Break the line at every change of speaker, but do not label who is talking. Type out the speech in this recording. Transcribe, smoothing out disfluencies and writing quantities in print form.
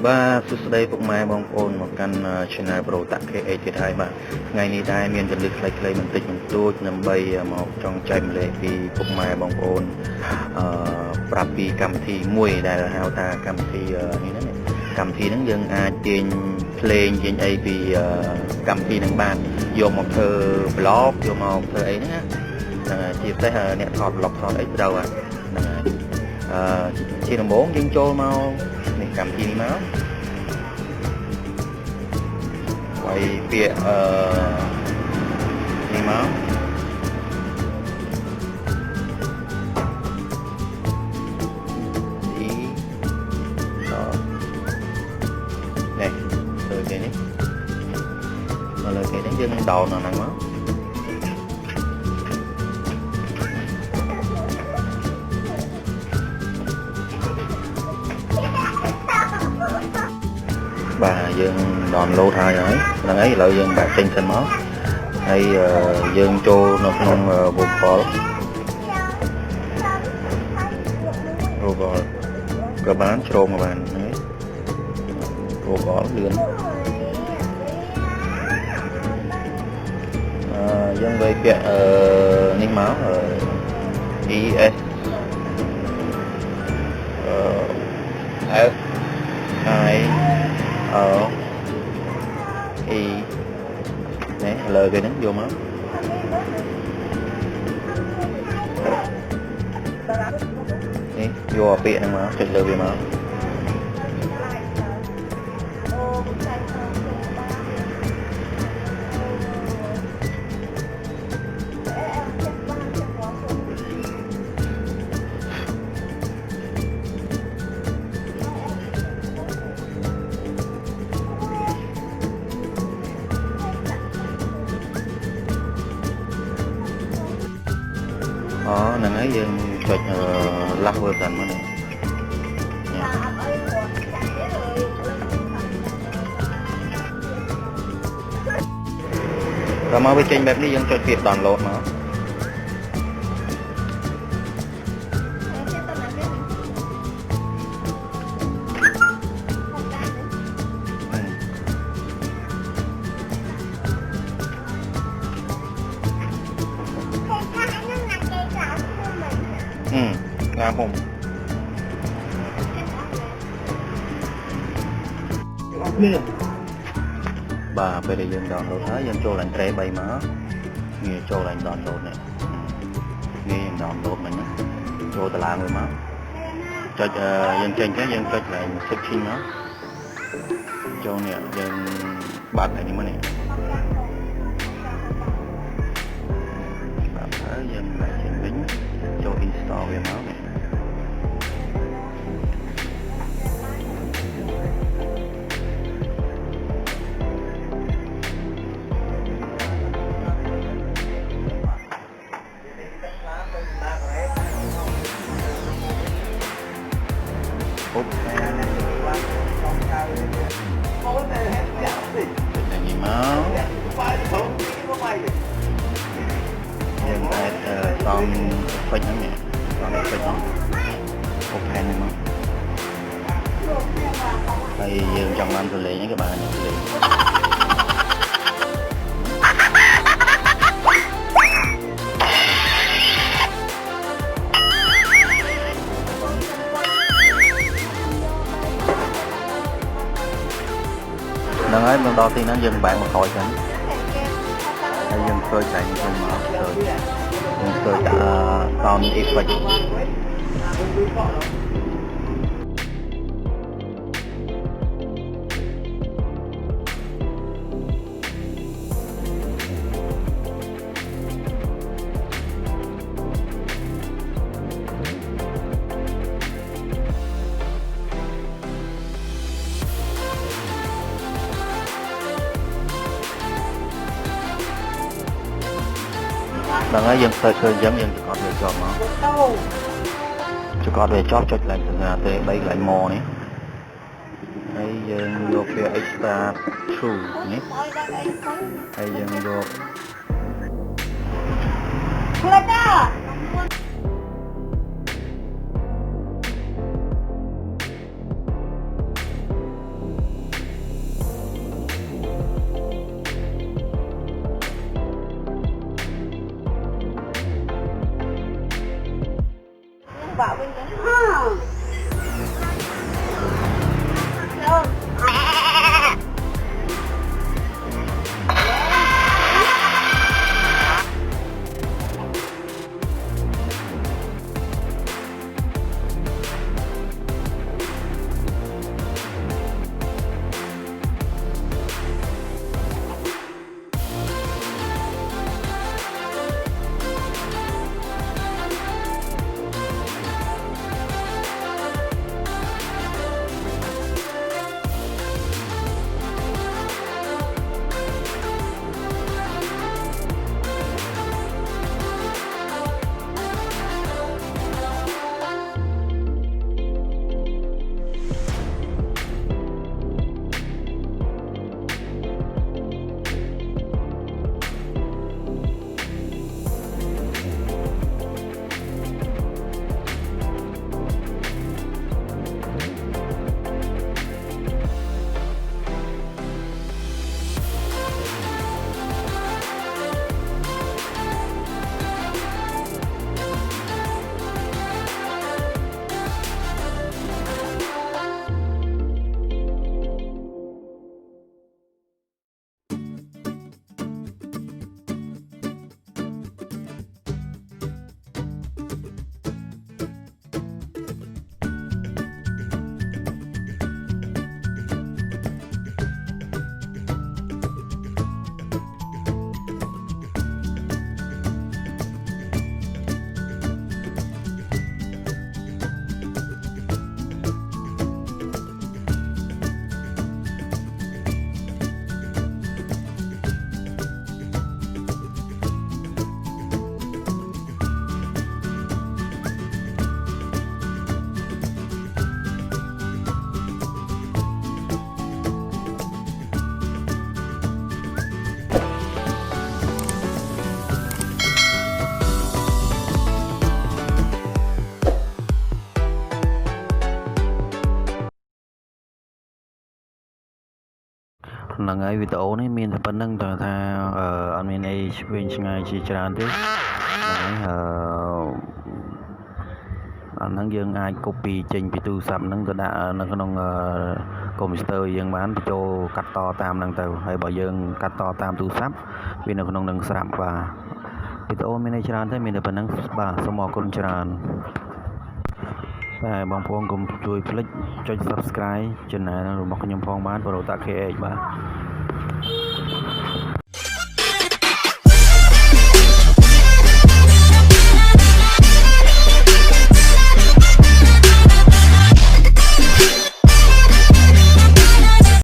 បាទសួស្តីពុកម៉ែបងប្អូនមកកាន់ Channel Pro តាក់ KH ទៀតហើយបាទថ្ងៃនេះដែរមានចន្លឹះខ្លីៗបន្តិចបន្តួចដើម្បីមកចង់ចែកម្លែកពីពុកម៉ែបងប្អូនប្រាប់ពីកម្មវិធីមួយដែលហៅថាកម្មវិធីនេះណាកម្មវិធីហ្នឹងយើងអាចទាញភ្លេងទាញអីពីកម្មវិធីហ្នឹងបានយកមកធ្វើ blog យកមកធ្វើអីហ្នឹងណាជាពិសេសអ្នកថត blog ថតអីត្រូវហ្នឹងហើយជាដំបូងយើងចូលមកនេះកម្មវិធីនេះមកហើយពាក្យនេះមកនេះលើគេនេះលើគេនេះយើងដោនអាហ្នឹងមកបាទយើង download ហើយហ្នឹងហើយឥឡូវយើងបាក់ចេញសិនមកហើយយើងចូលនៅក្នុង Google ក៏បានជ្រោមក៏បានហ្នឹងហើយ Google លឿនយើងវាយពាក្យនេះមកES F I E នេះលើគេហ្នឹងយកមកនេះយកពាក្យហ្នឹងមកចុចលើវាមកហ្នឹងហើយយើងចុច last version មកនេះដល់មកវាចេញបែបនេះយើងចុចពាក្យ download មកครับผมបាទពេលដែលយើង download ហើយយើងចូលឡើងត្រេ3មកងាយចូលឡើង download នេះងាយ download មិញចូលតារាងមួយមកចុចយើងចេញទៅយើងចុចឡើង setting មកចូលនេះយើងបាត់នេះមកនេះបាទហើយយើងឡើងចេញវិញចូល install វាមកនេះអូខេនេះមកយើងអាចសំពេញហ្នឹងនេះសំពេញហ្នឹងអូខេនេះមកហើយយើងចង់បានសលេងហ្នឹងក៏បានសលេងហ្នឹងហើយមកដល់ទីហ្នឹងយើងបែកមកក្រោយចឹងហើយយើងធ្វើចែកចូលមកធ្វើយើងធ្វើដាក់ sound effect ដល់ហើយយើងធ្វើឃើញអញ្ចឹងយើងចង្កត់វាជាប់មកចង្កត់វាជាប់ចុចឡើងសញ្ញាទេ3កន្លែងមកនេះហើយយើងយកពាក្យ extra true នេះហើយយើងយកផ្លេចណា ហ្នឹងហើយវីដេអូនេះមានតែប៉ុណ្្នឹងតើថាអត់មានអីឆ្វេងឆ្ងាយជាច្រើនទេហ្នឹងហើយអាហ្នឹងយើងអាច copy ចេញពីទូរស័ព្ទហ្នឹងទៅដាក់នៅក្នុង computer យើងបានបញ្ចូលកាត់តតាមហ្នឹងទៅហើយបើយើងកាត់តតាមទូរស័ព្ទវានៅក្នុងនឹងស្រាប់បាទវីដេអូមានអីច្រើនទេមានតែប៉ុណ្្នឹងបាទសូមអរគុណច្រើនតែបងប្អូនកុំជួយភ្លេចចុច Subscribe Channel របស់ខ្ញុំផងបាន Pro Tech KH បាទ